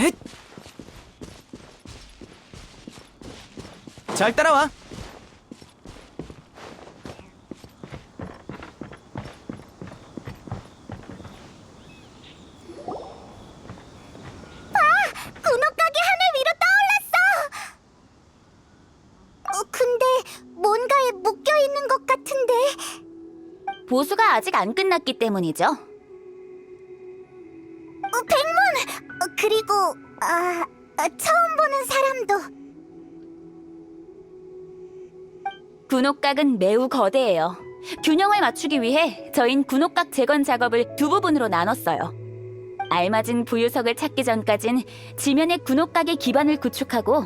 헷! 잘 따라와. 군옥 가게 하늘 위로 떠올랐어! 근데 뭔가에 묶여 있는 것 같은데. 보수가 아직 안 끝났기 때문이죠. 백문! 그리고 처음 보는 사람도. 군옥각은 매우 거대해요. 균형을 맞추기 위해 저흰 군옥각 재건 작업을 두 부분으로 나눴어요. 알맞은 부유석을 찾기 전까진 지면의 군옥각의 기반을 구축하고,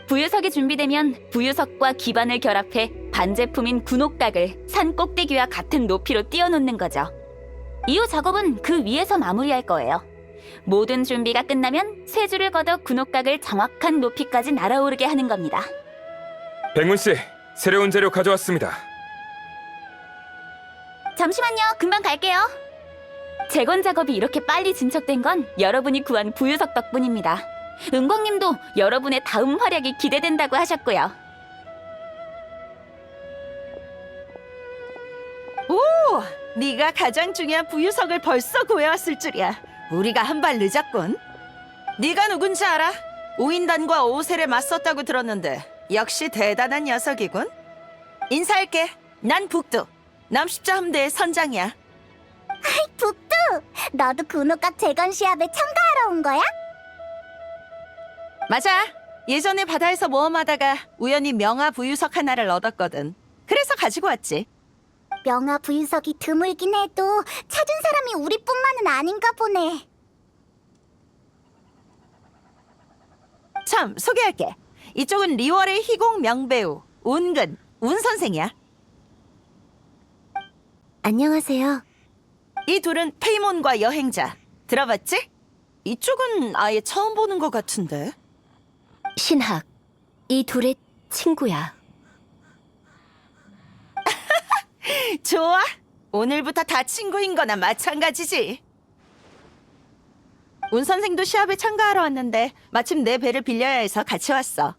부유석이 준비되면 부유석과 기반을 결합해 반제품인 군옥각을 산 꼭대기와 같은 높이로 띄워놓는 거죠. 이후 작업은 그 위에서 마무리할 거예요. 모든 준비가 끝나면 세 줄을 걷어 군옥각을 정확한 높이까지 날아오르게 하는 겁니다. 백문 씨, 새로운 재료 가져왔습니다. 잠시만요. 금방 갈게요. 재건 작업이 이렇게 빨리 진척된 건 여러분이 구한 부유석 덕분입니다. 은광님도 여러분의 다음 활약이 기대된다고 하셨고요. 오! 네가 가장 중요한 부유석을 벌써 구해왔을 줄이야. 우리가 한 발 늦었군. 네가 누군지 알아? 오인단과 오셀에 맞섰다고 들었는데 역시 대단한 녀석이군. 인사할게. 난 북두. 남십자 함대의 선장이야. 북두! 너도 군옥각 재건 시합에 참가하러 온 거야? 맞아. 예전에 바다에서 모험하다가 우연히 명화 부유석 하나를 얻었거든. 그래서 가지고 왔지. 명화 부유석이 드물긴 해도 찾은 사람이 우리뿐만은 아닌가 보네. 참, 소개할게. 이쪽은 리월의 희곡 명배우 운근, 운 선생이야. 안녕하세요. 이 둘은 페이몬과 여행자. 들어봤지? 이쪽은 아예 처음 보는 것 같은데. 신학, 이 둘의 친구야. 좋아. 오늘부터 다 친구인 거나 마찬가지지. 운 선생도 시합에 참가하러 왔는데 마침 내 배를 빌려야 해서 같이 왔어.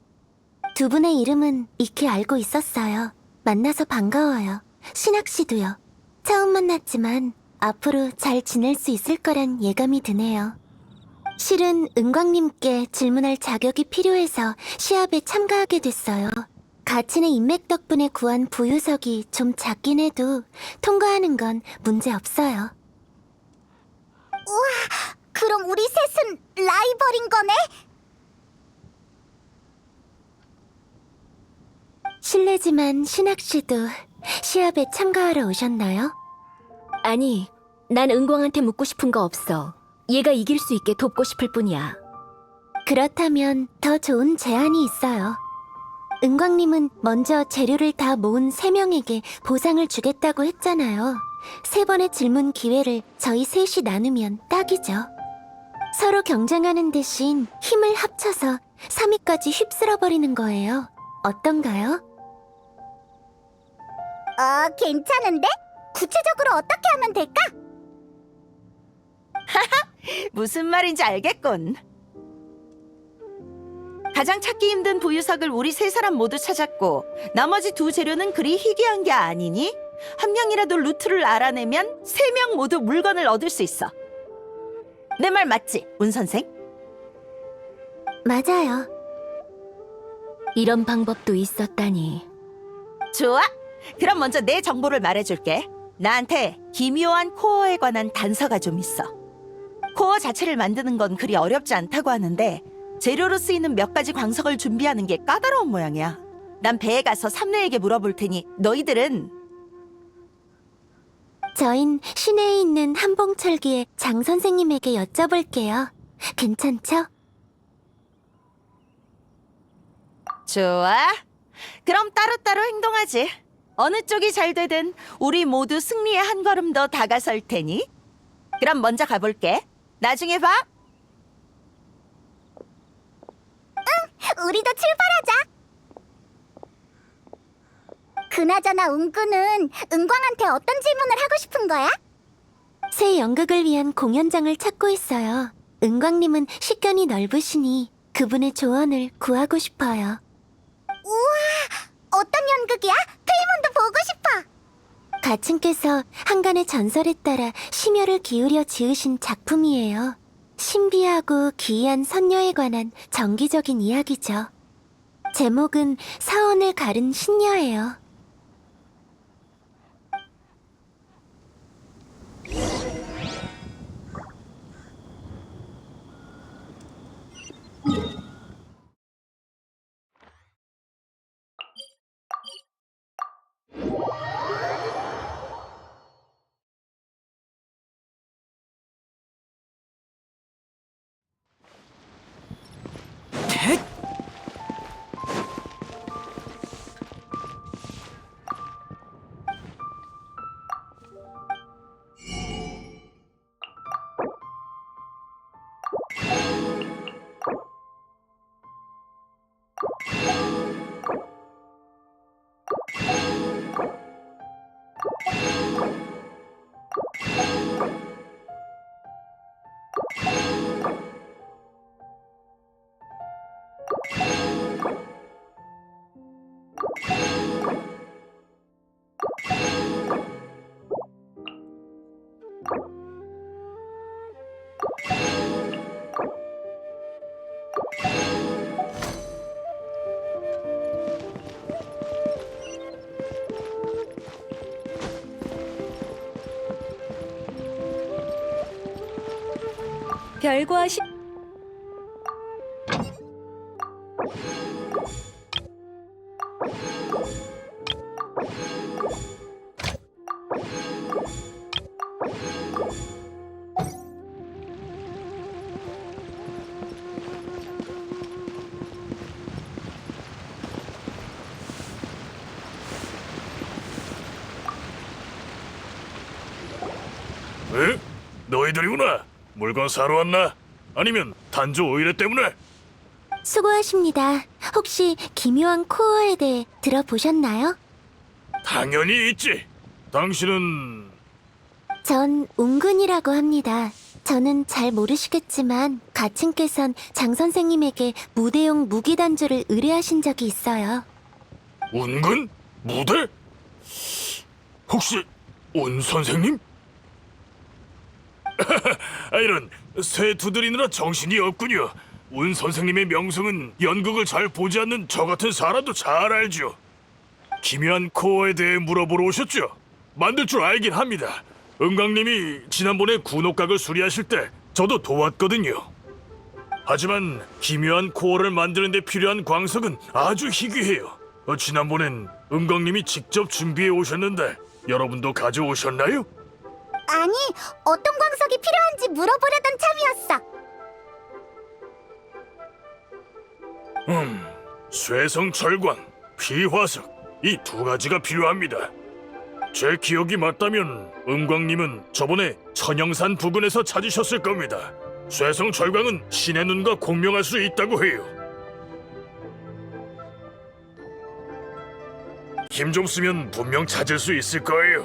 두 분의 이름은 익히 알고 있었어요. 만나서 반가워요. 신학 씨도요. 처음 만났지만 앞으로 잘 지낼 수 있을 거란 예감이 드네요. 실은 은광님께 질문할 자격이 필요해서 시합에 참가하게 됐어요. 가친의 인맥 덕분에 구한 부유석이 좀 작긴 해도 통과하는 건 문제 없어요. 우와, 그럼 우리 셋은 라이벌인 거네? 실례지만 신학 씨도 시합에 참가하러 오셨나요? 아니, 난 은광한테 묻고 싶은 거 없어. 얘가 이길 수 있게 돕고 싶을 뿐이야. 그렇다면 더 좋은 제안이 있어요. 은광님은 먼저 재료를 다 모은 3명에게 보상을 주겠다고 했잖아요. 3번의 질문 기회를 저희 셋이 나누면 딱이죠. 서로 경쟁하는 대신 힘을 합쳐서 3위까지 휩쓸어버리는 거예요. 어떤가요? 괜찮은데? 구체적으로 어떻게 하면 될까? 무슨 말인지 알겠군. 가장 찾기 힘든 부유석을 우리 세 사람 모두 찾았고 나머지 두 재료는 그리 희귀한 게 아니니 한 명이라도 루트를 알아내면 3명 모두 물건을 얻을 수 있어. 내 말 맞지, 운 선생? 맞아요. 이런 방법도 있었다니. 좋아. 그럼 먼저 내 정보를 말해줄게. 나한테 기묘한 코어에 관한 단서가 좀 있어. 코어 자체를 만드는 건 그리 어렵지 않다고 하는데 재료로 쓰이는 몇 가지 광석을 준비하는 게 까다로운 모양이야. 난 배에 가서 삼내에게 물어볼 테니 너희들은 저흰 시내에 있는 한봉철기의 장 선생님에게 여쭤볼게요. 괜찮죠? 좋아. 그럼 따로따로 행동하지. 어느 쪽이 잘 되든 우리 모두 승리에 한 걸음 더 다가설 테니. 그럼 먼저 가볼게. 나중에 봐. 우리도 출발하자. 그나저나 은구는 은광한테 어떤 질문을 하고 싶은 거야? 새 연극을 위한 공연장을 찾고 있어요. 은광님은 식견이 넓으시니 그분의 조언을 구하고 싶어요. 어떤 연극이야? 페이몬도 보고 싶어. 가층께서 한간의 전설에 따라 심혈을 기울여 지으신 작품이에요. 신비하고 기이한 선녀에 관한 정기적인 이야기죠. 제목은 사원을 가른 신녀예요. 별과 에? 너희들이구나. 물건 사러 왔나? 아니면 단조 오일회 때문에? 수고하십니다. 혹시 기묘한 코어에 대해 들어보셨나요? 당연히 있지. 당신은... 전 웅근이라고 합니다. 저는 잘 모르시겠지만 가층께선 장 선생님에게 무대용 무기 단조를 의뢰하신 적이 있어요. 운근? 무대? 혹시 운 선생님? 이런 새 두드리느라 정신이 없군요. 운 선생님의 명성은 연극을 잘 보지 않는 저 같은 사람도 잘 알죠. 기묘한 코어에 대해 물어보러 오셨죠? 만들 줄 알긴 합니다. 은광님이 지난번에 군옥각을 수리하실 때 저도 도왔거든요. 하지만 기묘한 코어를 만드는 데 필요한 광석은 아주 희귀해요. 지난번엔 은광님이 직접 준비해 오셨는데 여러분도 가져오셨나요? 아니, 어떤 광석이 필요한지 물어보려던 참이었어. 쇠성철광, 피화석 이 두 가지가 필요합니다. 제 기억이 맞다면 은광님은 저번에 천영산 부근에서 찾으셨을 겁니다. 쇠성철광은 신의 눈과 공명할 수 있다고 해요. 힘 좀 쓰면 분명 찾을 수 있을 거예요.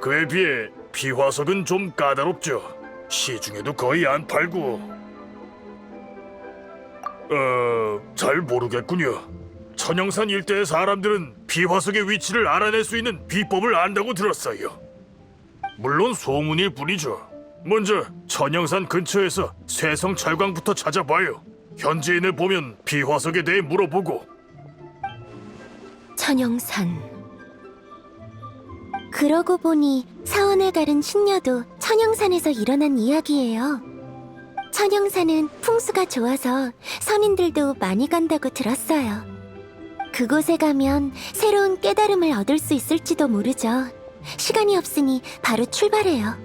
그에 비해 피화석은 좀 까다롭죠. 시중에도 거의 안 팔고... 잘 모르겠군요. 천영산 일대의 사람들은 비화석의 위치를 알아낼 수 있는 비법을 안다고 들었어요. 물론 소문일 뿐이죠. 먼저 천영산 근처에서 쇠성철광부터 찾아봐요. 현지인을 보면 비화석에 대해 물어보고. 천영산. 그러고 보니 사원을 가른 신녀도 천영산에서 일어난 이야기예요. 천영산은 풍수가 좋아서 선인들도 많이 간다고 들었어요. 그곳에 가면 새로운 깨달음을 얻을 수 있을지도 모르죠. 시간이 없으니 바로 출발해요.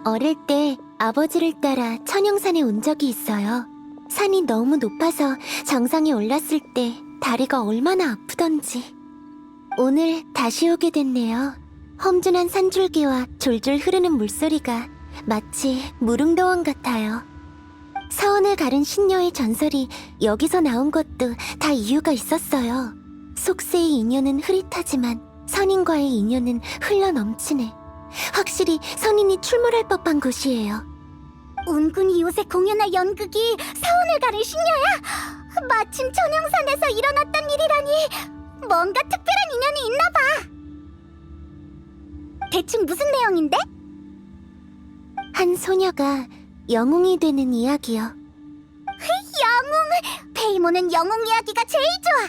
어릴 때 아버지를 따라 천영산에 온 적이 있어요. 산이 너무 높아서 정상에 올랐을 때 다리가 얼마나 아프던지. 오늘 다시 오게 됐네요. 험준한 산줄기와 졸졸 흐르는 물소리가 마치 무릉도원 같아요. 사원을 가른 신녀의 전설이 여기서 나온 것도 다 이유가 있었어요. 속세의 인연은 흐릿하지만 선인과의 인연은 흘러넘치네. 확실히 선인이 출몰할 법한 곳이에요. 운군이 요새 공연할 연극이 사원을 가른 신녀야? 마침 천영산에서 일어났던 일이라니 뭔가 특별한 인연이 있나 봐. 대충 무슨 내용인데? 한 소녀가 영웅이 되는 이야기요. 영웅! 페이몬은 영웅 이야기가 제일 좋아.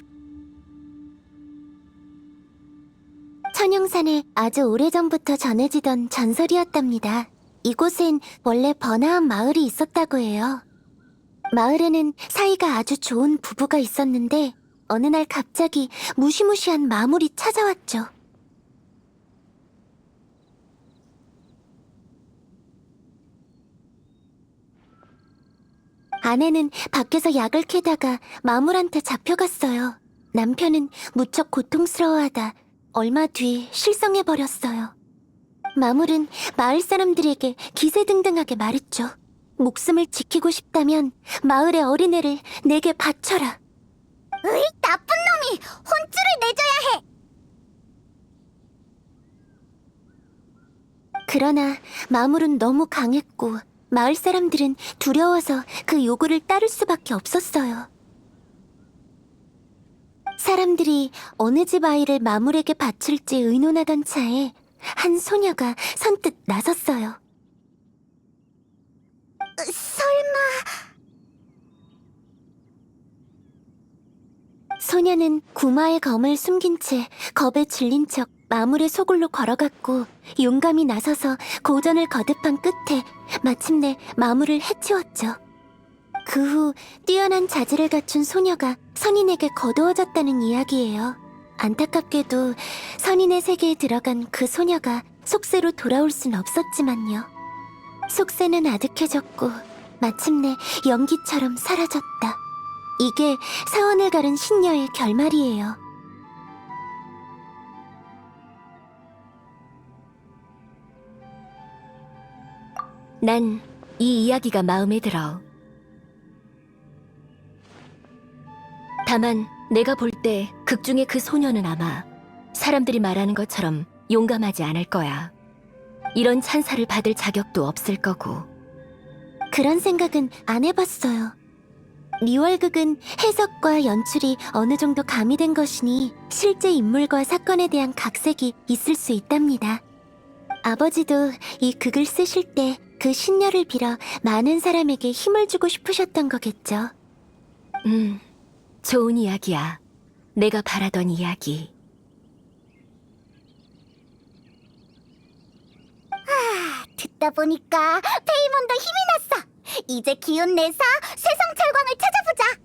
천영산에 아주 오래전부터 전해지던 전설이었답니다. 이곳엔 원래 번화한 마을이 있었다고 해요. 마을에는 사이가 아주 좋은 부부가 있었는데 어느 날 갑자기 무시무시한 마물이 찾아왔죠. 아내는 밖에서 약을 캐다가 마물한테 잡혀갔어요. 남편은 무척 고통스러워하다 얼마 뒤 실성해버렸어요. 마물은 마을 사람들에게 기세등등하게 말했죠. 목숨을 지키고 싶다면 마을의 어린애를 내게 바쳐라. 으이, 나쁜 놈이! 혼쭐을 내줘야 해! 그러나 마물은 너무 강했고 마을 사람들은 두려워서 그 요구를 따를 수밖에 없었어요. 사람들이 어느 집 아이를 마물에게 바칠지 의논하던 차에 한 소녀가 선뜻 나섰어요. 설마... 소녀는 구마의 검을 숨긴 채 겁에 질린 척 마물의 소굴로 걸어갔고 용감히 나서서 고전을 거듭한 끝에 마침내 마물을 해치웠죠. 그 후 뛰어난 자질을 갖춘 소녀가 선인에게 거두어졌다는 이야기예요. 안타깝게도 선인의 세계에 들어간 그 소녀가 속세로 돌아올 순 없었지만요. 속세는 아득해졌고 마침내 연기처럼 사라졌다. 이게 사원을 가른 신녀의 결말이에요. 난 이 이야기가 마음에 들어. 다만 내가 볼 때 극 중의 그 소녀는 아마 사람들이 말하는 것처럼 용감하지 않을 거야. 이런 찬사를 받을 자격도 없을 거고. 그런 생각은 안 해봤어요. 리월극은 해석과 연출이 어느 정도 가미된 것이니 실제 인물과 사건에 대한 각색이 있을 수 있답니다. 아버지도 이 극을 쓰실 때 그 신녀를 빌어 많은 사람에게 힘을 주고 싶으셨던 거겠죠. 좋은 이야기야. 내가 바라던 이야기. 듣다 보니까 페이몬도 힘이 났어. 이제 기운 내서 세상 철광을 찾아보자.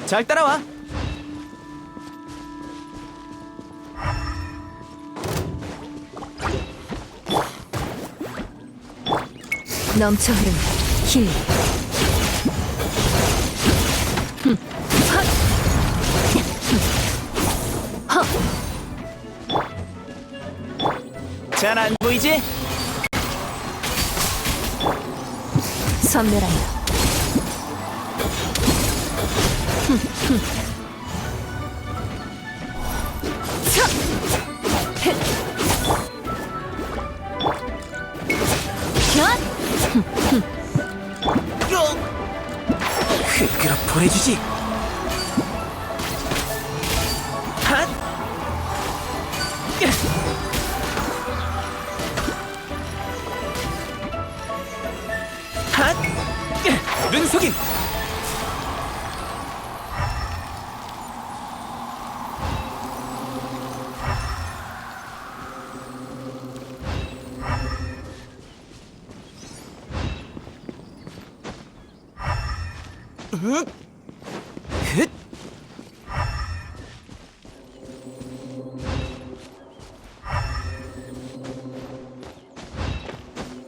잘 따라와. 넘쳐 흐르는 힘. 잘 안 보이지? 선멸한다. 흙으로 보내주지. 핫! 핫! 눈속임. 흑! 흑!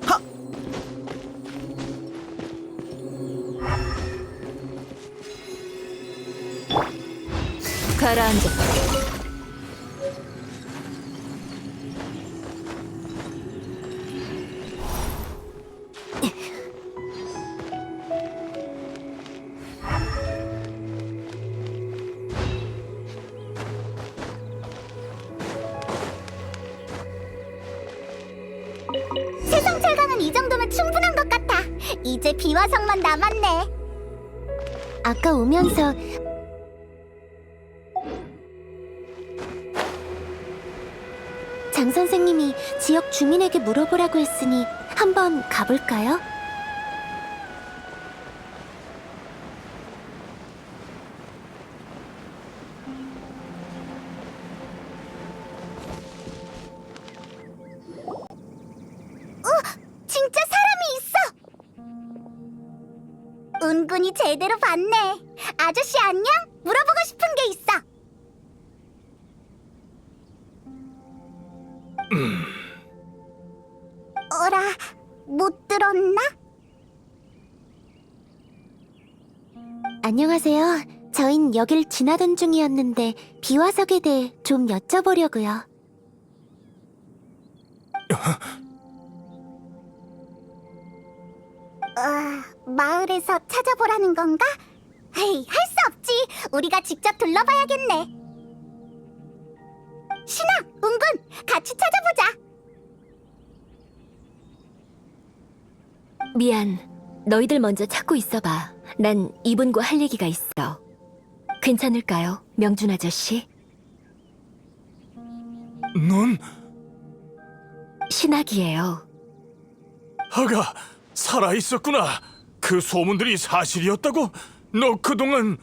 하! 가라앉아. 세상 철강은 이 정도면 충분한 것 같아. 이제 비화성만 남았네. 아까 오면서 장 선생님이 지역 주민에게 물어보라고 했으니 한번 가볼까요? 진짜 사람이 있어. 은근히 제대로 봤네. 아저씨 안녕? 물어보고 싶은 게 있어. 어라, 못 들었나? 안녕하세요. 저흰 여길 지나던 중이었는데 비화석에 대해 좀 여쭤보려고요. 마을에서 찾아보라는 건가? 에이, 할 수 없지. 우리가 직접 둘러봐야겠네. 신아, 은근, 같이 찾아보자. 미안. 너희들 먼저 찾고 있어봐. 난 이분과 할 얘기가 있어. 괜찮을까요, 명준 아저씨? 넌 신학이에요. 아가 살아 있었구나. 그 소문들이 사실이었다고? 너 그동안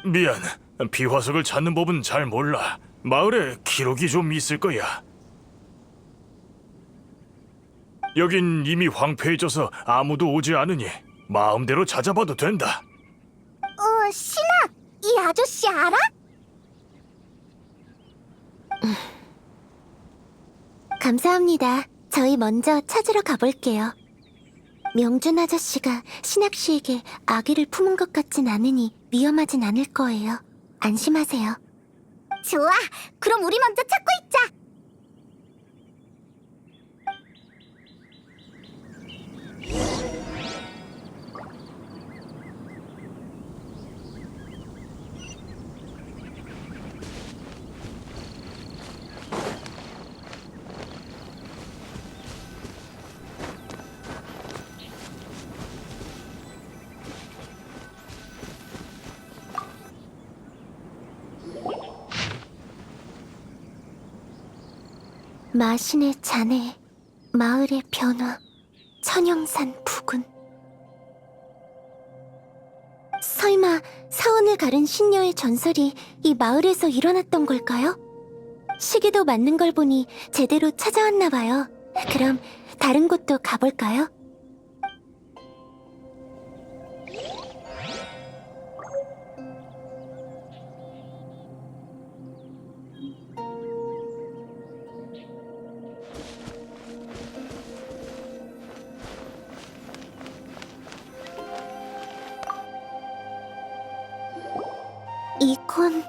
미안. 비화석을 찾는 법은 잘 몰라. 마을에 기록이 좀 있을 거야. 여긴 이미 황폐해져서 아무도 오지 않으니 마음대로 찾아봐도 된다. 신아, 이 아저씨 알아? 감사합니다. 저희 먼저 찾으러 가볼게요. 명준 아저씨가 신학 씨에게 아기를 품은 것 같진 않으니 위험하진 않을 거예요. 안심하세요. 좋아, 그럼 우리 먼저 찾고 있자. 마신의 잔해, 마을의 변화, 천영산 부근. 설마 사원을 가른 신녀의 전설이 이 마을에서 일어났던 걸까요? 시기도 맞는 걸 보니 제대로 찾아왔나 봐요. 그럼 다른 곳도 가볼까요? 이건...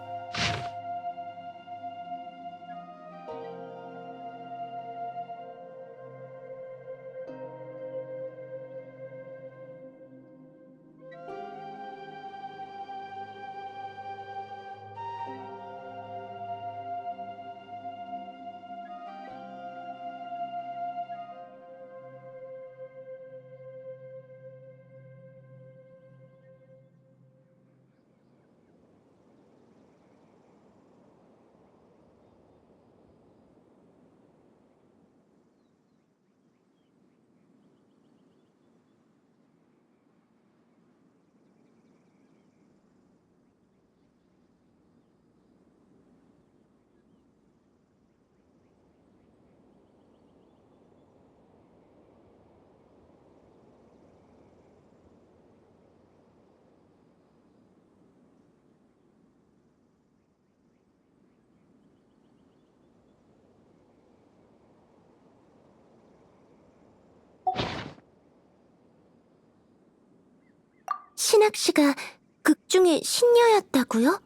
신학 씨가 극 중의 신녀였다고요?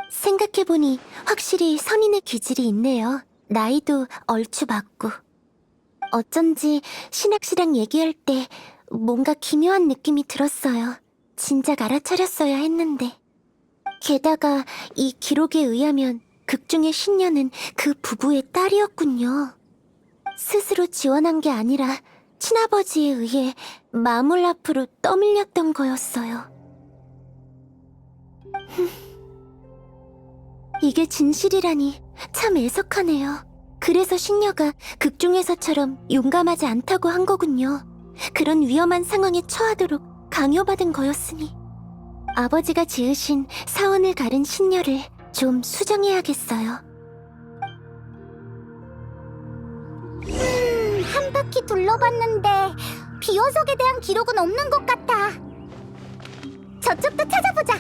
생각해보니 확실히 선인의 기질이 있네요. 나이도 얼추 맞고. 어쩐지 신학 씨랑 얘기할 때 뭔가 기묘한 느낌이 들었어요. 진작 알아차렸어야 했는데. 게다가 이 기록에 의하면 극 중의 신녀는 그 부부의 딸이었군요. 스스로 지원한 게 아니라 친아버지에 의해 마물 앞으로 떠밀렸던 거였어요. 이게 진실이라니 참 애석하네요. 그래서 신녀가 극 중에서처럼 용감하지 않다고 한 거군요. 그런 위험한 상황에 처하도록 강요받은 거였으니. 아버지가 지으신 사원을 가른 신녀를 좀 수정해야겠어요. 한 바퀴 둘러봤는데 비어석에 대한 기록은 없는 것 같아. 저쪽도 찾아보자.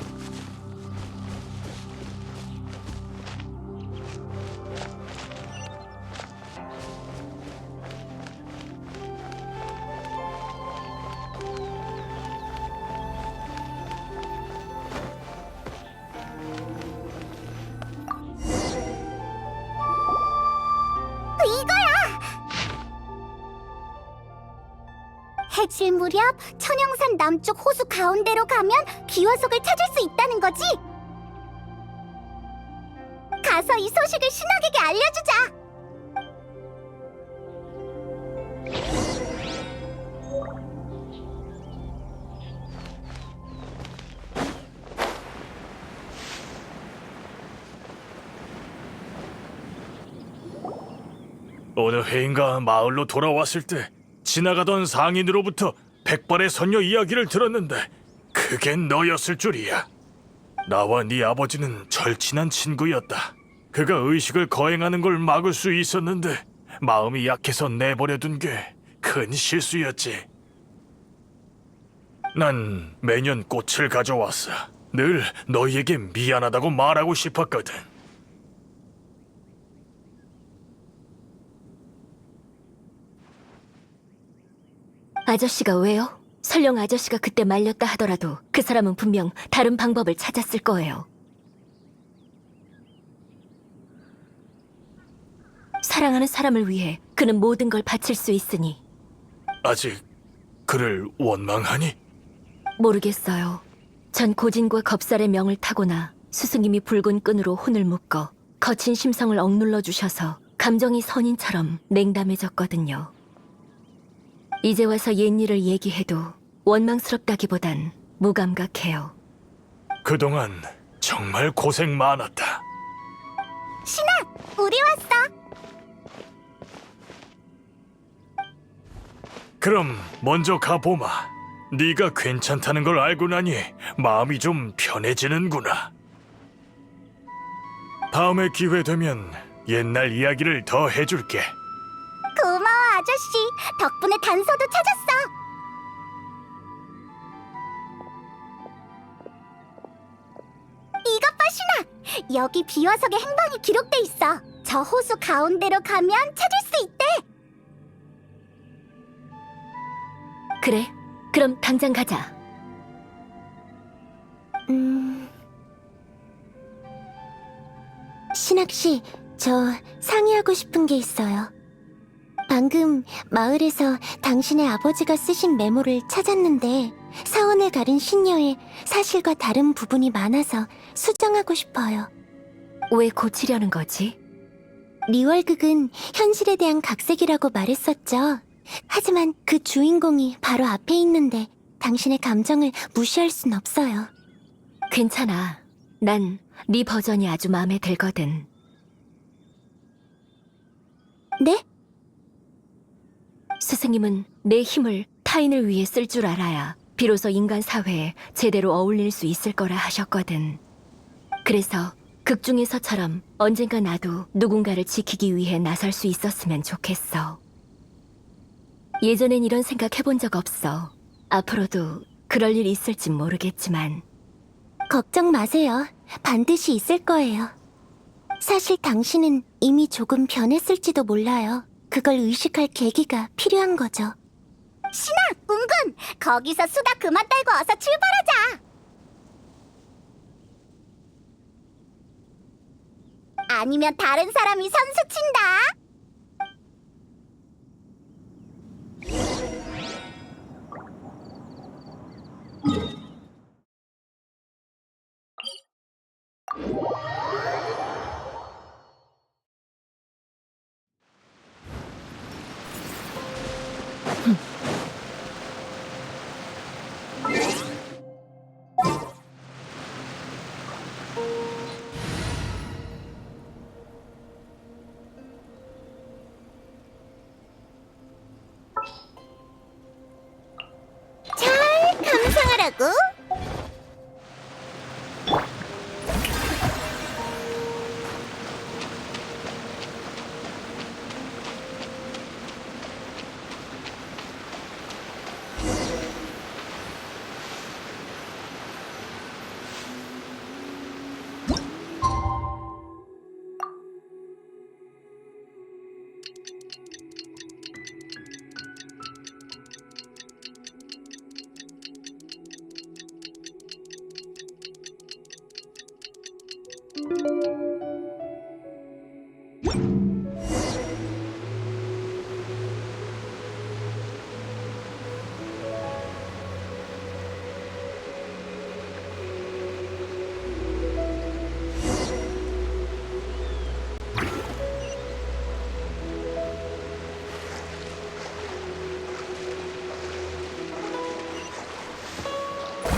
해질 무렵 천영산 남쪽 호수 가운데로 가면 비화석을 찾을 수 있다는 거지? 가서 이 소식을 신학에게 알려주자. 어느 해인가 마을로 돌아왔을 때 지나가던 상인으로부터 백발의 선녀 이야기를 들었는데 그게 너였을 줄이야. 나와 네 아버지는 절친한 친구였다. 그가 의식을 거행하는 걸 막을 수 있었는데 마음이 약해서 내버려둔 게 큰 실수였지. 난 매년 꽃을 가져왔어. 늘 너희에게 미안하다고 말하고 싶었거든. 아저씨가 왜요? 설령 아저씨가 그때 말렸다 하더라도 그 사람은 분명 다른 방법을 찾았을 거예요. 사랑하는 사람을 위해 그는 모든 걸 바칠 수 있으니. 아직 그를 원망하니? 모르겠어요. 전 고진과 겁살의 명을 타고나 스승님이 붉은 끈으로 혼을 묶어 거친 심성을 억눌러 주셔서 감정이 선인처럼 냉담해졌거든요. 이제 와서 옛일을 얘기해도 원망스럽다기보단 무감각해요. 그동안 정말 고생 많았다. 신학, 우리 왔어. 그럼 먼저 가보마. 네가 괜찮다는 걸 알고 나니 마음이 좀 편해지는구나. 다음에 기회 되면 옛날 이야기를 더 해줄게. 고마워 아저씨. 덕분에 단서도 찾았어. 이것 봐 신학. 여기 비화석의 행방이 기록돼 있어. 저 호수 가운데로 가면 찾을 수 있대. 그래, 그럼 당장 가자. 신학씨, 저 상의하고 싶은 게 있어요. 방금 마을에서 당신의 아버지가 쓰신 메모를 찾았는데 사원을 가른 신녀의 사실과 다른 부분이 많아서 수정하고 싶어요. 왜 고치려는 거지? 리월극은 현실에 대한 각색이라고 말했었죠. 하지만 그 주인공이 바로 앞에 있는데 당신의 감정을 무시할 순 없어요. 괜찮아. 난 네 버전이 아주 마음에 들거든. 네? 스승님은 내 힘을 타인을 위해 쓸 줄 알아야 비로소 인간 사회에 제대로 어울릴 수 있을 거라 하셨거든. 그래서 극 중에서처럼 언젠가 나도 누군가를 지키기 위해 나설 수 있었으면 좋겠어. 예전엔 이런 생각 해본 적 없어. 앞으로도 그럴 일 있을진 모르겠지만. 걱정 마세요. 반드시 있을 거예요. 사실 당신은 이미 조금 변했을지도 몰라요. 그걸 의식할 계기가 필요한 거죠. 신아, 은근! 거기서 수다 그만 떨고 어서 출발하자! 아니면 다른 사람이 선수 친다! 잘 감상하라고!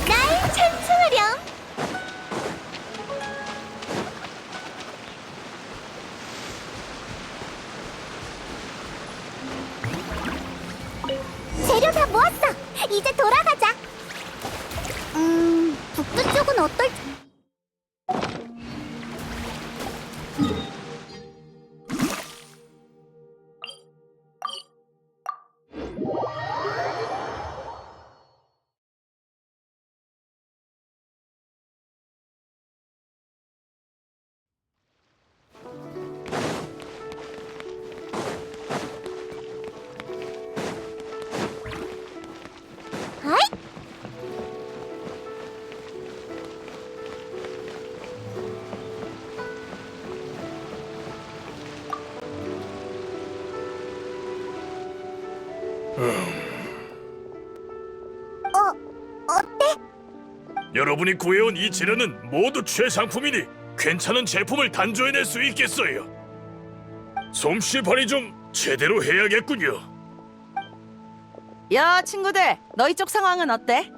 날 찬송하렴! 재료 다 모았어! 이제 돌아가자! 북두 쪽은 어떨지? 아이! 어때? 여러분이 구해온 이 재료는 모두 최상품이니 괜찮은 제품을 단조해낼 수 있겠어요. 솜씨 발휘 좀 제대로 해야겠군요. 야, 친구들, 너희 쪽 상황은 어때?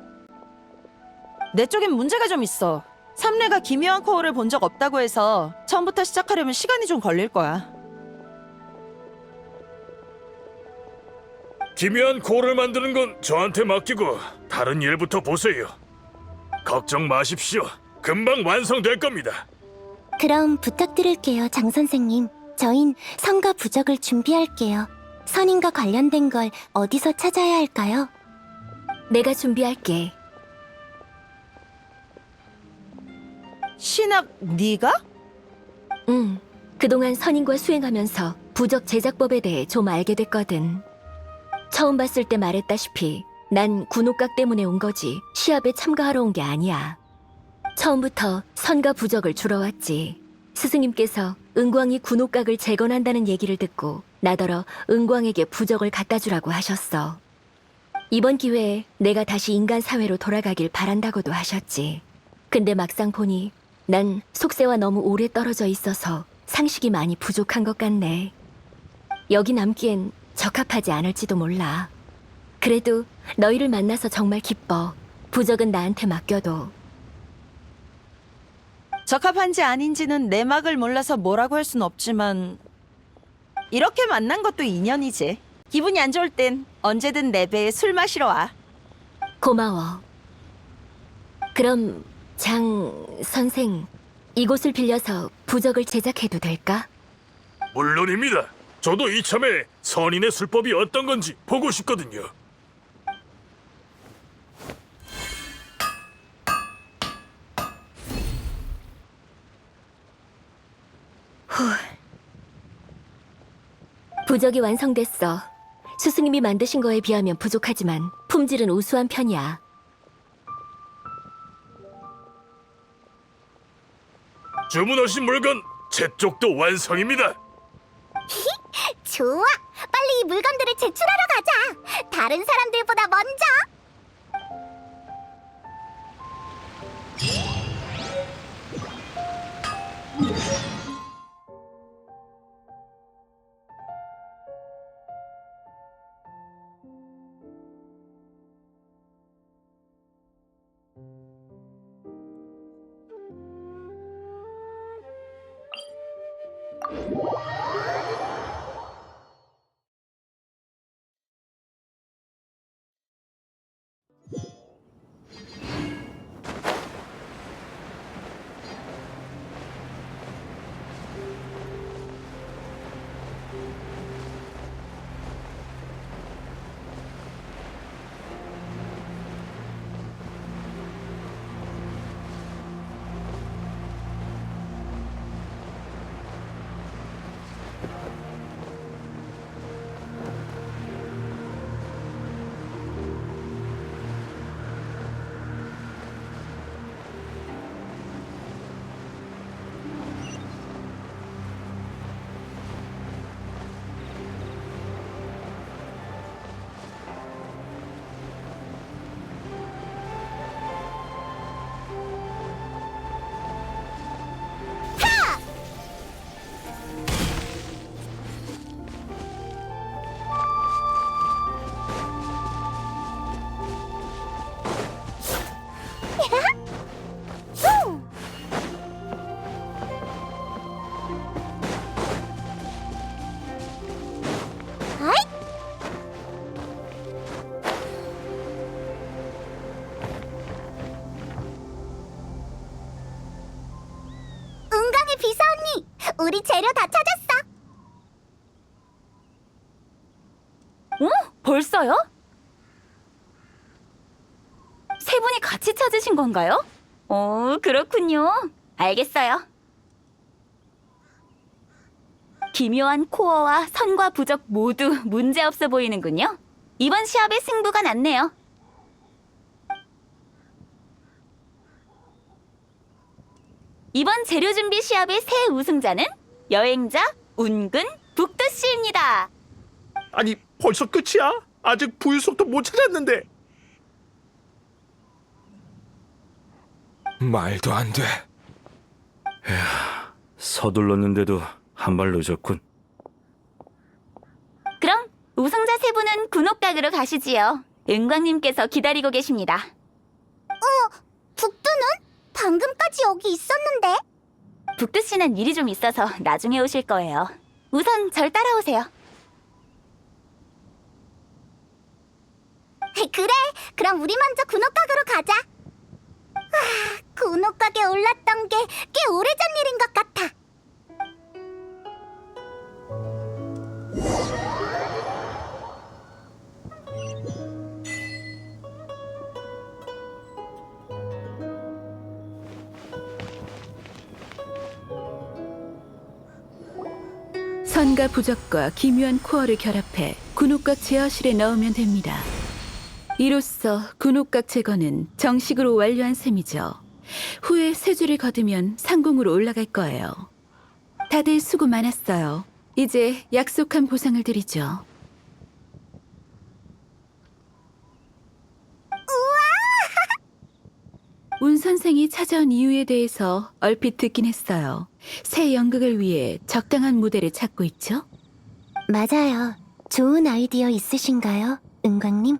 내 쪽엔 문제가 좀 있어. 삼례가 기묘한 코어를 본 적 없다고 해서 처음부터 시작하려면 시간이 좀 걸릴 거야. 기묘한 코어를 만드는 건 저한테 맡기고 다른 일부터 보세요. 걱정 마십시오. 금방 완성될 겁니다. 그럼 부탁드릴게요, 장 선생님. 저흰 선과 부적을 준비할게요. 선인과 관련된 걸 어디서 찾아야 할까요? 내가 준비할게. 신학, 네가? 응. 그동안 선인과 수행하면서 부적 제작법에 대해 좀 알게 됐거든. 처음 봤을 때 말했다시피 난 군옥각 때문에 온 거지 시합에 참가하러 온 게 아니야. 처음부터 선과 부적을 주러 왔지. 스승님께서 은광이 군옥각을 재건한다는 얘기를 듣고 나더러 은광에게 부적을 갖다 주라고 하셨어. 이번 기회에 내가 다시 인간 사회로 돌아가길 바란다고도 하셨지. 근데 막상 보니 난 속세와 너무 오래 떨어져 있어서 상식이 많이 부족한 것 같네. 여기 남기엔 적합하지 않을지도 몰라. 그래도 너희를 만나서 정말 기뻐. 부적은 나한테 맡겨도. 적합한지 아닌지는 내막을 몰라서 뭐라고 할 순 없지만 이렇게 만난 것도 인연이지. 기분이 안 좋을 땐 언제든 내 배에 술 마시러 와. 고마워. 그럼 장 선생, 이곳을 빌려서 부적을 제작해도 될까? 물론입니다. 저도 이참에 선인의 술법이 어떤 건지 보고 싶거든요. 부적이 완성됐어. 스승님이 만드신 거에 비하면 부족하지만 품질은 우수한 편이야. 주문하신 물건 제 쪽도 완성입니다. 좋아! 빨리 이 물건들을 제출하러 가자! 다른 사람들보다 먼저! 은광이 비서 언니! 우리 재료 다 찾았어! 벌써요? 세 분이 같이 찾으신 건가요? 그렇군요. 알겠어요. 기묘한 코어와 선과 부적 모두 문제없어 보이는군요. 이번 시합의 승부가 났네요. 이번 재료 준비 시합의 새 우승자는 여행자 운근 북두 씨입니다. 아니 벌써 끝이야? 아직 부유석도 못 찾았는데. 말도 안 돼. 서둘렀는데도 한 발 늦었군. 그럼 우승자 세 분은 군옥각으로 가시지요. 은광님께서 기다리고 계십니다. 북두는? 방금까지 여기 있었는데? 북두 씨는 일이 좀 있어서 나중에 오실 거예요. 우선 절 따라오세요. 그래, 그럼 우리 먼저 군옥각으로 가자. 군옥각에 올랐던 게 꽤 오래전 일인 것 같아. 선과 부적과 기묘한 코어를 결합해 군옥각 제어실에 넣으면 됩니다. 이로써 군옥각 제거는 정식으로 완료한 셈이죠. 후에 세 줄을 거두면 상공으로 올라갈 거예요. 다들 수고 많았어요. 이제 약속한 보상을 드리죠. 운 선생이 찾아온 이유에 대해서 얼핏 듣긴 했어요. 새 연극을 위해 적당한 무대를 찾고 있죠? 맞아요. 좋은 아이디어 있으신가요, 은광님?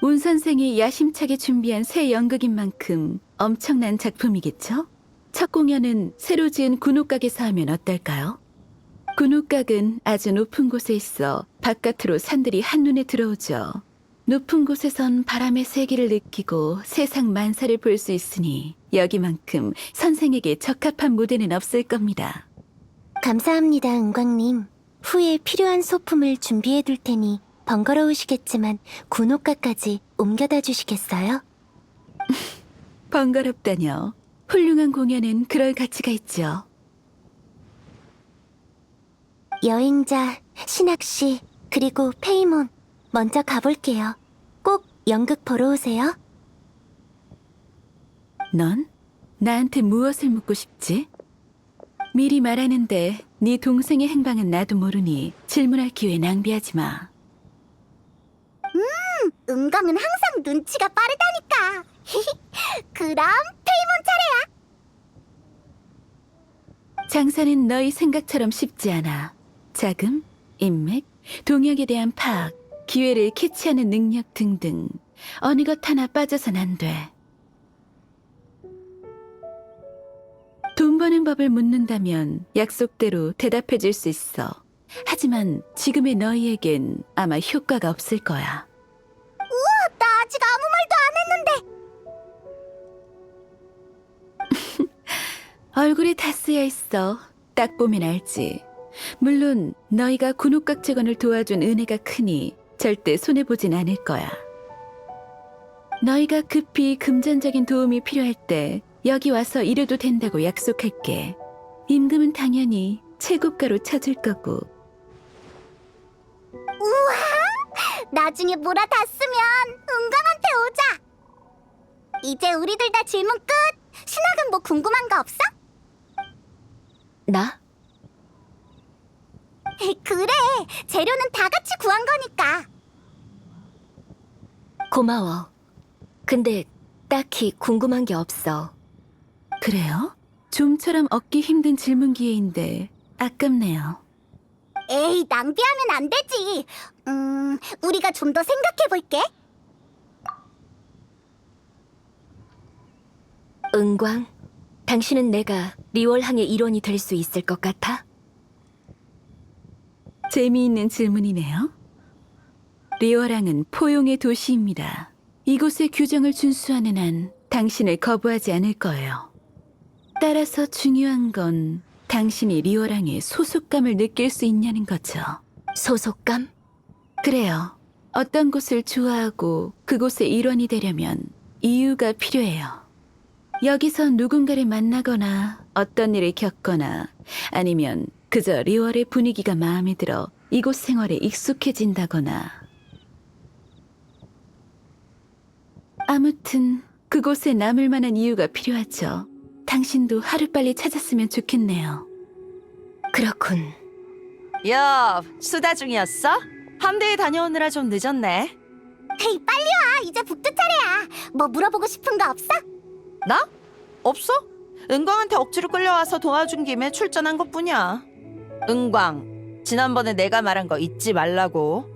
운 선생이 야심차게 준비한 새 연극인 만큼 엄청난 작품이겠죠? 첫 공연은 새로 지은 군옥각에서 하면 어떨까요? 군옥각은 아주 높은 곳에 있어 바깥으로 산들이 한눈에 들어오죠. 높은 곳에선 바람의 세기를 느끼고 세상 만사를 볼 수 있으니 여기만큼 선생에게 적합한 무대는 없을 겁니다. 감사합니다, 은광님. 후에 필요한 소품을 준비해둘 테니 번거로우시겠지만 군옥각까지 옮겨다 주시겠어요? 번거롭다뇨. 훌륭한 공연은 그럴 가치가 있죠. 여행자, 신학씨, 그리고 페이몬, 먼저 가볼게요. 꼭 연극 보러 오세요. 넌 나한테 무엇을 묻고 싶지? 미리 말하는데 네 동생의 행방은 나도 모르니 질문할 기회 낭비하지 마. 은광은 항상 눈치가 빠르다니까. 그럼 페이몬 차례야. 장사는 너희 생각처럼 쉽지 않아. 자금, 인맥, 동역에 대한 파악, 기회를 캐치하는 능력 등등 어느 것 하나 빠져선 안 돼. 돈 버는 법을 묻는다면 약속대로 대답해 줄 수 있어. 하지만 지금의 너희에겐 아마 효과가 없을 거야. 나 아직 아무 말도 안 했는데. 얼굴에 다 쓰여 있어. 딱 보면 알지. 물론 너희가 군옥각 재건을 도와준 은혜가 크니 절대 손해보진 않을 거야. 너희가 급히 금전적인 도움이 필요할 때 여기 와서 이래도 된다고 약속할게. 임금은 당연히 최고가로 쳐줄 거고. 우와! 나중에 몰아탔으면 은광한테 오자. 이제 우리들 다 질문 끝. 신학은 뭐 궁금한 거 없어? 나? 그래. 재료는 다 같이 구한 거니까. 고마워. 근데 딱히 궁금한 게 없어. 그래요? 좀처럼 얻기 힘든 질문 기회인데 아깝네요. 에이, 낭비하면 안 되지. 우리가 좀 더 생각해 볼게. 은광, 당신은 내가 리월항의 일원이 될 수 있을 것 같아? 재미있는 질문이네요. 리월항은 포용의 도시입니다. 이곳의 규정을 준수하는 한 당신을 거부하지 않을 거예요. 따라서 중요한 건 당신이 리월항의 소속감을 느낄 수 있냐는 거죠. 소속감? 그래요. 어떤 곳을 좋아하고 그곳의 일원이 되려면 이유가 필요해요. 여기서 누군가를 만나거나 어떤 일을 겪거나 아니면 그저 리월의 분위기가 마음에 들어 이곳 생활에 익숙해진다거나. 아무튼 그곳에 남을 만한 이유가 필요하죠. 당신도 하루빨리 찾았으면 좋겠네요. 그렇군. 야, 수다 중이었어? 함대에 다녀오느라 좀 늦었네. 헤이, 빨리 와. 이제 북두 차례야. 뭐 물어보고 싶은 거 없어? 나? 없어? 은광한테 억지로 끌려와서 도와준 김에 출전한 것뿐이야. 은광, 지난번에 내가 말한 거 잊지 말라고.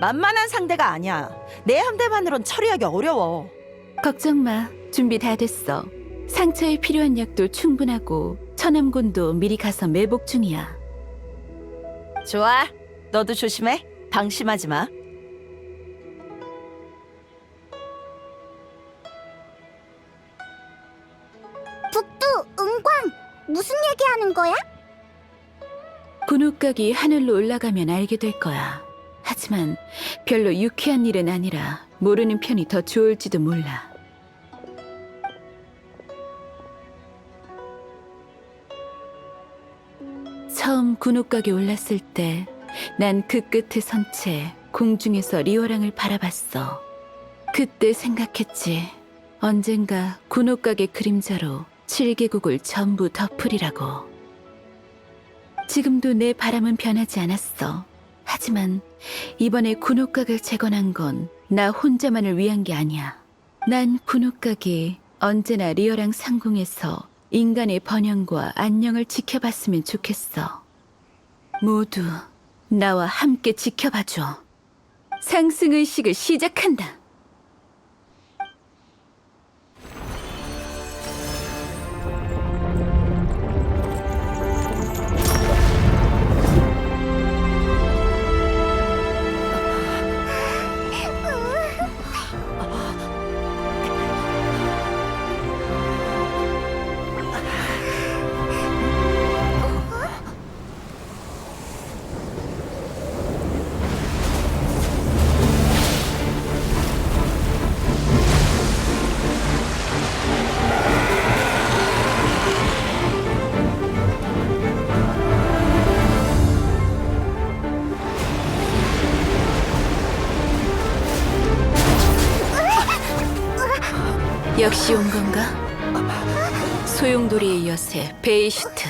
만만한 상대가 아니야. 내 함대만으론 처리하기 어려워. 걱정 마. 준비 다 됐어. 상처에 필요한 약도 충분하고 천암곤도 미리 가서 매복 중이야. 좋아. 너도 조심해. 방심하지 마. 북두, 은광. 무슨 얘기하는 거야? 군옥각이 하늘로 올라가면 알게 될 거야. 하지만 별로 유쾌한 일은 아니라 모르는 편이 더 좋을지도 몰라. 처음 군옥각에 올랐을 때 난 그 끝에 선 채 공중에서 리월항을 바라봤어. 그때 생각했지. 언젠가 군옥각의 그림자로 7개국을 전부 덮으리라고. 지금도 내 바람은 변하지 않았어. 하지만 이번에 군옥각을 재건한 건 나 혼자만을 위한 게 아니야. 난 군옥각이 언제나 리월항 상공에서 인간의 번영과 안녕을 지켜봤으면 좋겠어. 모두 나와 함께 지켜봐줘. 상승의식을 시작한다. 역시 온 건가? 소용돌이의 여세 베이슈트,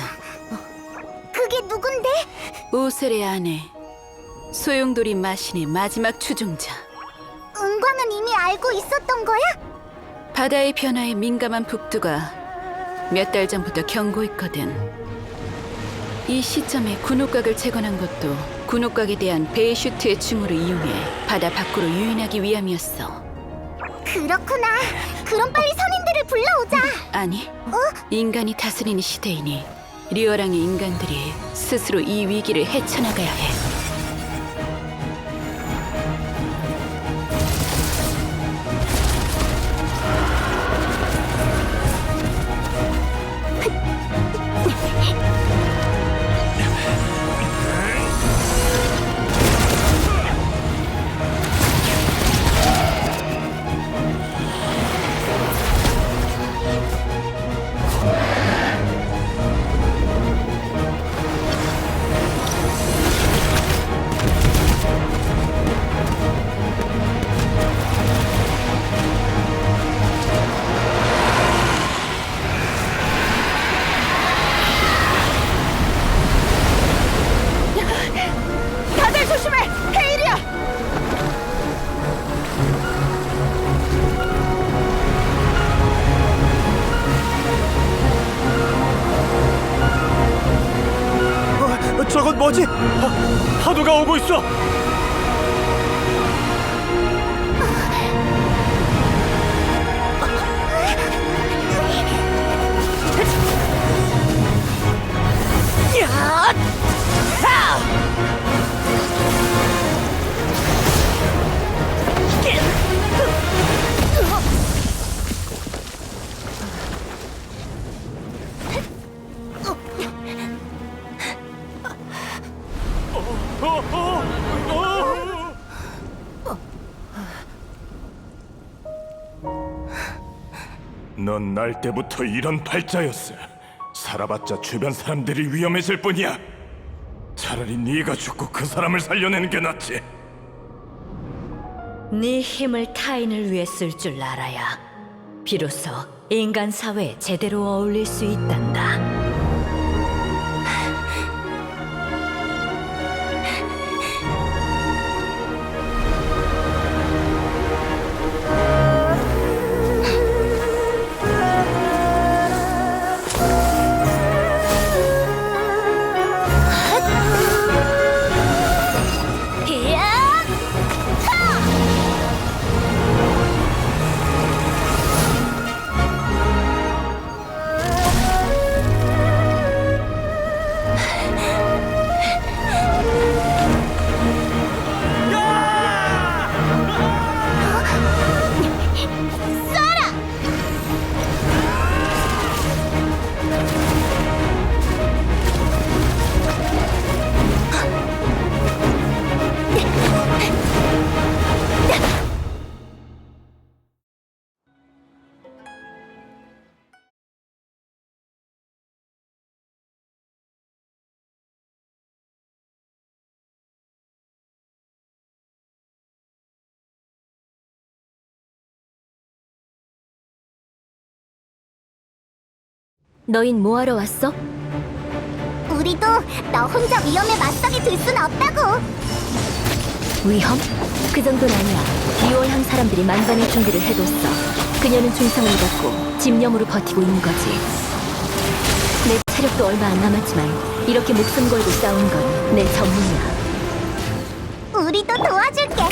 그게 누군데? 오셀의 아내, 소용돌이 마신의 마지막 추종자. 은광은 이미 알고 있었던 거야? 바다의 변화에 민감한 북두가 몇 달 전부터 경고했거든. 이 시점에 군옥각을 재건한 것도 군옥각에 대한 베이슈트의 춤으로 이용해 바다 밖으로 유인하기 위함이었어. 그렇구나. 그럼 빨리 선인들을 불러오자. 아니, 인간이 다스리는 시대이니 리어랑의 인간들이 스스로 이 위기를 헤쳐나가야 해. 다들 조심해! 헤일이야! 저건 뭐지? 파도가 오고 있어. 넌 날 때부터 이런 팔자였어. 살아봤자 주변 사람들이 위험해질 뿐이야. 차라리 네가 죽고 그 사람을 살려내는 게 낫지. 네 힘을 타인을 위해 쓸 줄 알아야 비로소 인간 사회에 제대로 어울릴 수 있단다. 너흰 뭐하러 왔어? 우리도 너 혼자 위험에 맞서게 둘 순 없다고. 위험? 그 정도는 아니야. 비올항 사람들이 만반의 준비를 해뒀어. 그녀는 중상을 갖고 집념으로 버티고 있는 거지. 내 체력도 얼마 안 남았지만 이렇게 목숨 걸고 싸우는 건 내 전문이야. 우리도 도와줄게.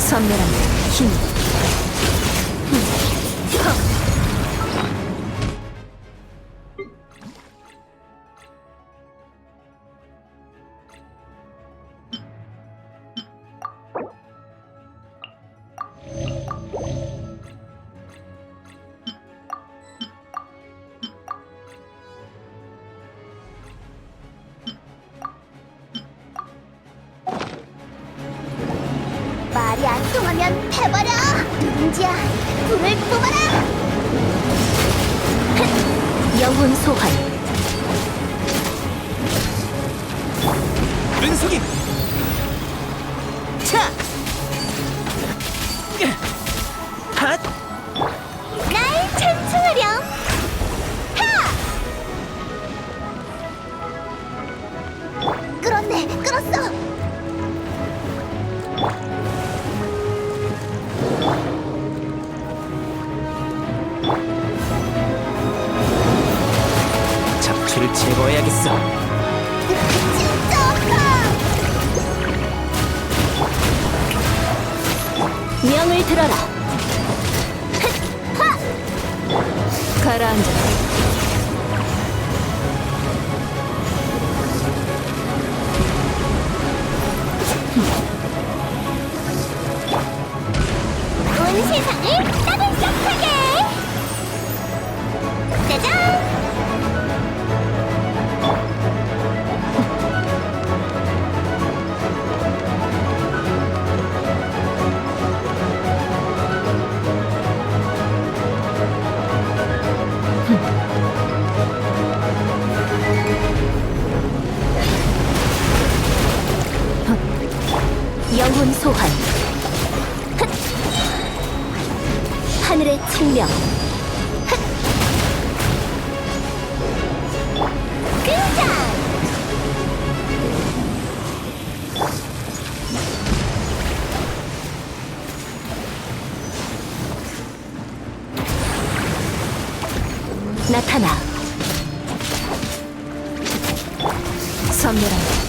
선멸한 힘. 말이 안 통하면 해버려! 누룽지야, 불을 뿜어라! 영혼 소환. 눈속임. 차. 핫. 날 찬송하렴! 하! 끌었네, 끌었어! 잡초를 제거해야겠어. 진짜 아파! 명을 들어라. 가라앉아. 온 세상을 따뜻하게! 짜잔! 영혼 소환. 하늘의 측명. 등장! 나타나. 선멸한.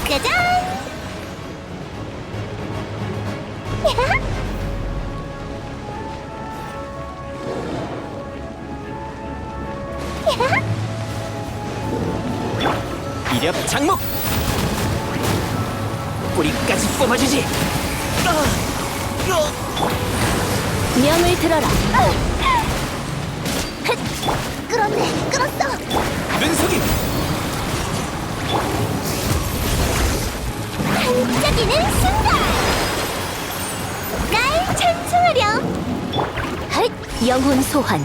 짜잔! 이력 장목. 뿌리까지 뽑아주지. 명을 들어라. 끌었네, 끌었어! 눈속임. 반짝이는 순간! 날 찬송하렴! 헛! 영혼 소환.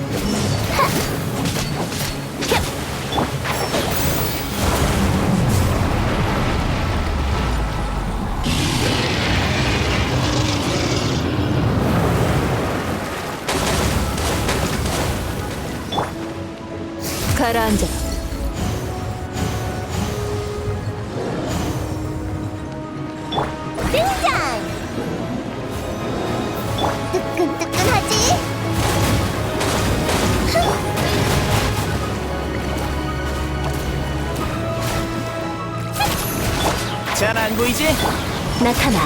가라앉아. 등장! 뜨끈뜨끈하지? 잘 안 보이지? 나타나.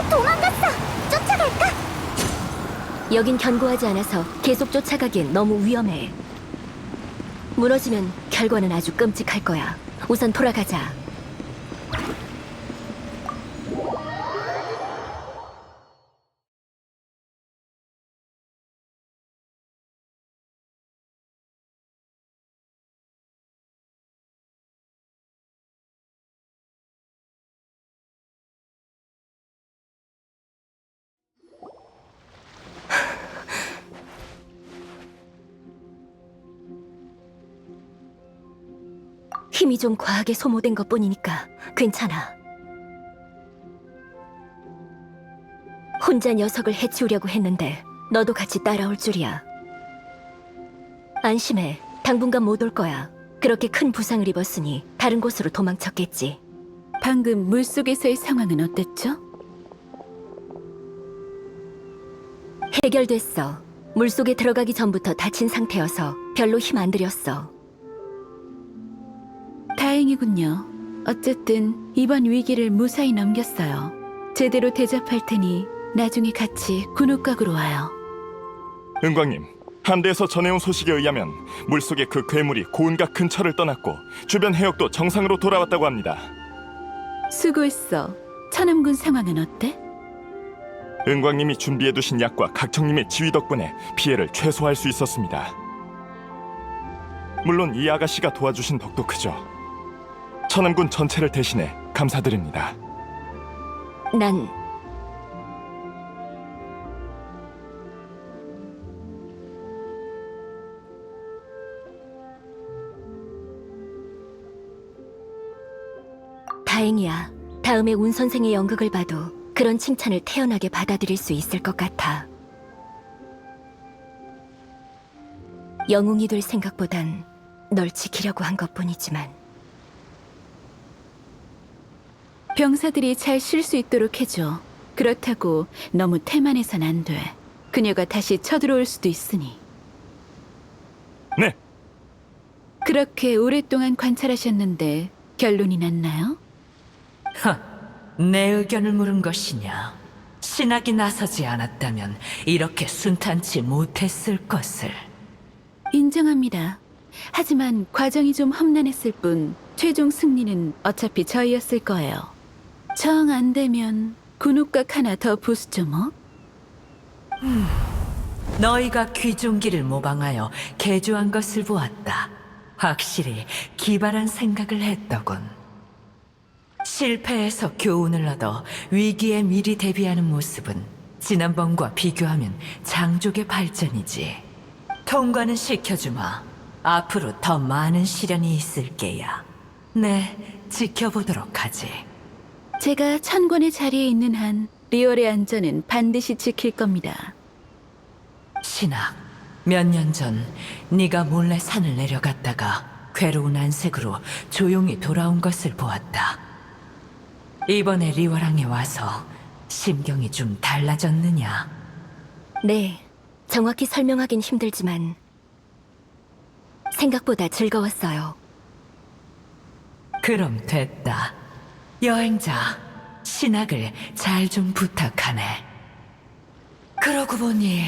도망갔어! 쫓아갈까? 여긴 견고하지 않아서 계속 쫓아가기엔 너무 위험해. 무너지면 결과는 아주 끔찍할 거야. 우선 돌아가자. 힘이 좀 과하게 소모된 것뿐이니까 괜찮아. 혼자 녀석을 해치우려고 했는데 너도 같이 따라올 줄이야. 안심해. 당분간 못 올 거야. 그렇게 큰 부상을 입었으니 다른 곳으로 도망쳤겠지. 방금 물속에서의 상황은 어땠죠? 해결됐어. 물속에 들어가기 전부터 다친 상태여서 별로 힘 안 들였어. 다행이군요. 어쨌든 이번 위기를 무사히 넘겼어요. 제대로 대접할 테니 나중에 같이 군옥각으로 와요. 은광님, 함대에서 전해온 소식에 의하면 물속의 그 괴물이 고운각 근처를 떠났고 주변 해역도 정상으로 돌아왔다고 합니다. 수고했어. 천암군 상황은 어때? 은광님이 준비해두신 약과 각청님의 지휘 덕분에 피해를 최소화할 수 있었습니다. 물론 이 아가씨가 도와주신 덕도 크죠. 천암군 전체를 대신해 감사드립니다. 난 다행이야. 다음에 운 선생의 연극을 봐도 그런 칭찬을 태연하게 받아들일 수 있을 것 같아. 영웅이 될 생각보단 널 지키려고 한 것뿐이지만. 병사들이 잘 쉴 수 있도록 해줘. 그렇다고 너무 태만해선 안 돼. 그녀가 다시 쳐들어올 수도 있으니. 네. 그렇게 오랫동안 관찰하셨는데 결론이 났나요? 내 의견을 물은 것이냐? 신학이 나서지 않았다면 이렇게 순탄치 못했을 것을. 인정합니다. 하지만 과정이 좀 험난했을 뿐 최종 승리는 어차피 저희였을 거예요. 정 안 되면 군옥각 하나 더 부수죠 뭐. 너희가 귀종기를 모방하여 개조한 것을 보았다. 확실히 기발한 생각을 했더군. 실패해서 교훈을 얻어 위기에 미리 대비하는 모습은 지난번과 비교하면 장족의 발전이지. 통과는 시켜주마. 앞으로 더 많은 시련이 있을 게야. 네, 지켜보도록 하지. 제가 천권의 자리에 있는 한 리얼의 안전은 반드시 지킬 겁니다. 신학, 몇 년 전 네가 몰래 산을 내려갔다가 괴로운 안색으로 조용히 돌아온 것을 보았다. 이번에 리워랑에 와서 심경이 좀 달라졌느냐? 네, 정확히 설명하긴 힘들지만 생각보다 즐거웠어요. 그럼 됐다. 여행자, 신학을 잘 좀 부탁하네. 그러고 보니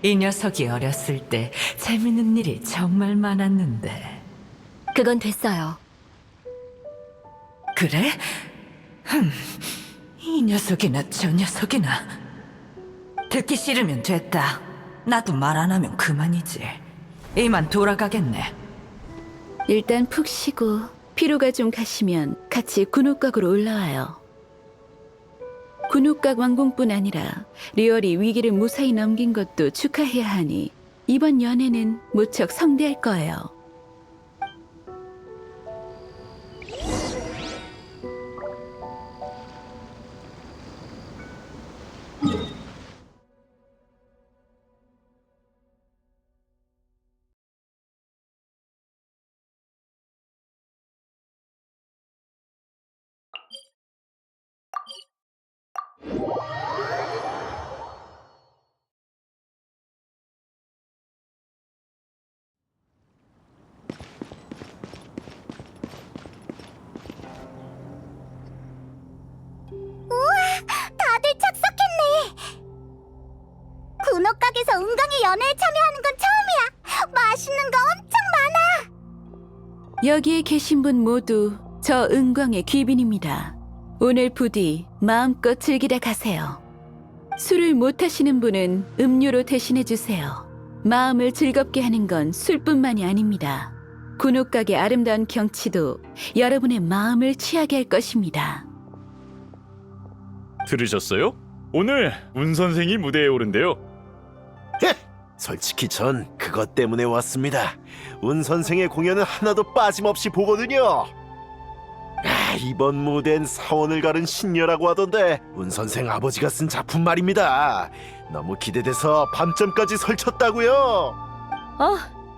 이 녀석이 어렸을 때 재밌는 일이 정말 많았는데. 그건 됐어요. 그래? 이 녀석이나 저 녀석이나. 듣기 싫으면 됐다. 나도 말 안 하면 그만이지. 이만 돌아가겠네. 일단 푹 쉬고 피로가 좀 가시면 같이 군옥각으로 올라와요. 군옥각 완공뿐 아니라 리얼이 위기를 무사히 넘긴 것도 축하해야 하니 이번 연애는 무척 성대할 거예요. 다들 착석했네. 군옥각에서 은광이 연애에 참여하는 건 처음이야. 맛있는 거 엄청 많아. 여기에 계신 분 모두 저 은광의 귀빈입니다. 오늘 부디 마음껏 즐기다 가세요. 술을 못 하시는 분은 음료로 대신해 주세요. 마음을 즐겁게 하는 건 술뿐만이 아닙니다. 군옥각의 아름다운 경치도 여러분의 마음을 취하게 할 것입니다. 들으셨어요? 오늘 운 선생이 무대에 오른대요. 솔직히 전 그것 때문에 왔습니다. 운 선생의 공연은 하나도 빠짐없이 보거든요. 이번 무대는 사원을 가른 신녀라고 하던데 운 선생 아버지가 쓴 작품 말입니다. 너무 기대돼서 밤잠까지 설쳤다고요.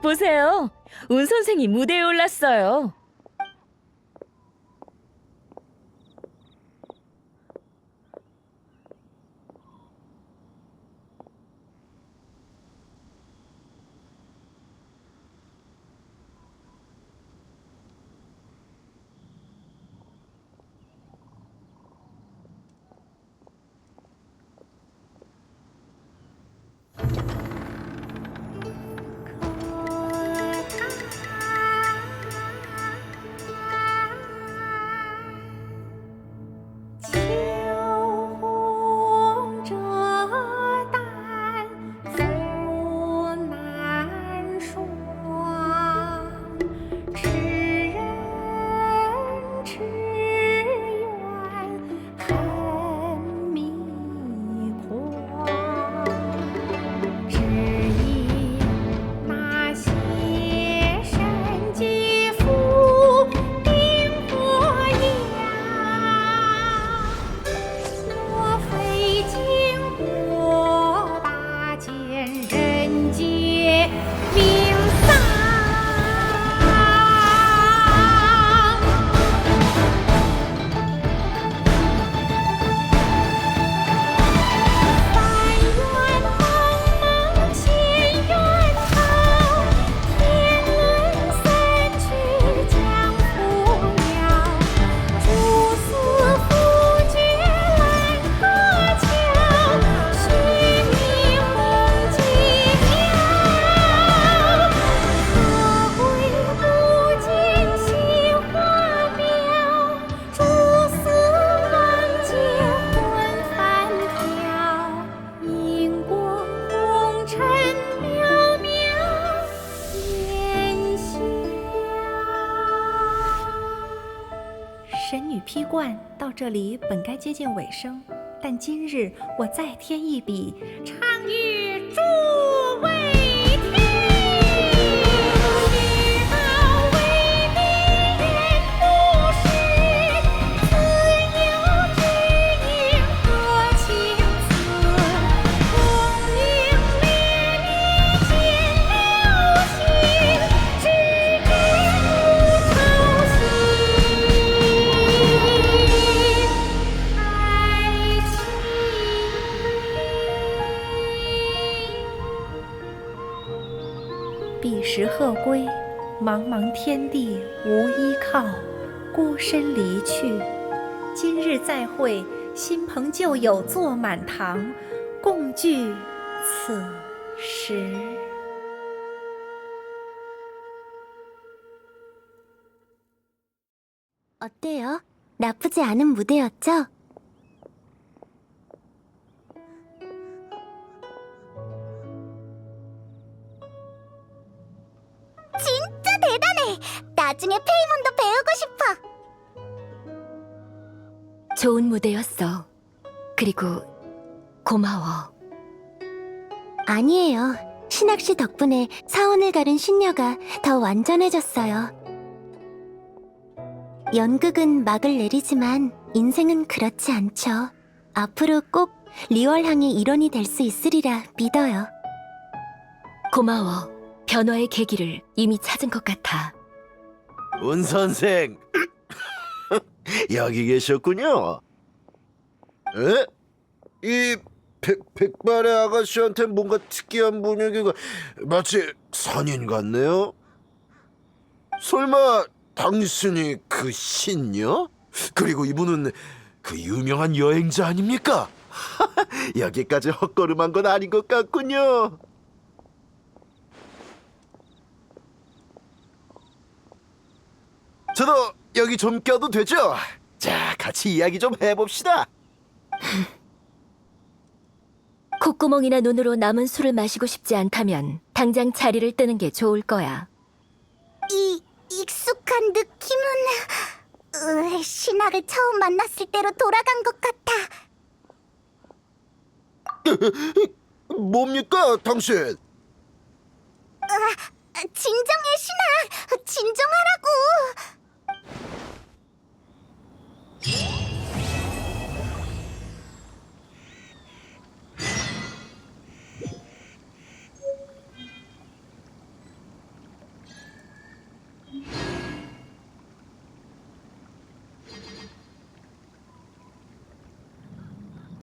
보세요. 운 선생이 무대에 올랐어요. 秋红赭淡，复难双。痴人痴怨恨迷狂，只因那些神机付定火阳，若非经过大见人皆明丧。但愿茫茫千源头，天伦散去江湖遥。蛛丝付绝兰河桥，须弥红几渺。可贵不见杏花苗，蛛丝望结魂翻飘。荧光红尘渺渺烟消。神女劈冠到这里本该接近尾声，但今日我再添一笔，常与诸位听，知道为敌人不识，自有知音多情存。功名烈烈见了心，只知无愁心。爱情。彼时鹤归，茫茫天地无依靠，孤身离去。今日再会，新朋旧友坐满堂，共聚此时。 어때요? 나쁘지 않은 무대였죠? 진짜 대단해! 나중에 페이몬도 배우고 싶어! 좋은 무대였어. 그리고 고마워. 아니에요. 신학씨 덕분에 사원을 가른 신녀가 더 완전해졌어요. 연극은 막을 내리지만 인생은 그렇지 않죠. 앞으로 꼭 리월항의 일원이 될 수 있으리라 믿어요. 고마워. 변화의 계기를 이미 찾은 것 같아. 운 선생 여기 계셨군요. 에? 이 백발의 아가씨한테 뭔가 특이한 분위기가 마치 선인 같네요. 설마 당신이 그 신녀? 그리고 이분은 그 유명한 여행자 아닙니까? 여기까지 헛걸음한 건 아닌 것 같군요. 저도 여기 좀 껴도 되죠? 자, 같이 이야기 좀 해봅시다. 콧구멍이나 눈으로 남은 술을 마시고 싶지 않다면 당장 자리를 뜨는 게 좋을 거야. 이 익숙한 느낌은 신학을 처음 만났을 때로 돌아간 것 같아. 뭡니까, 당신? 진정해, 신학. 진정하라고.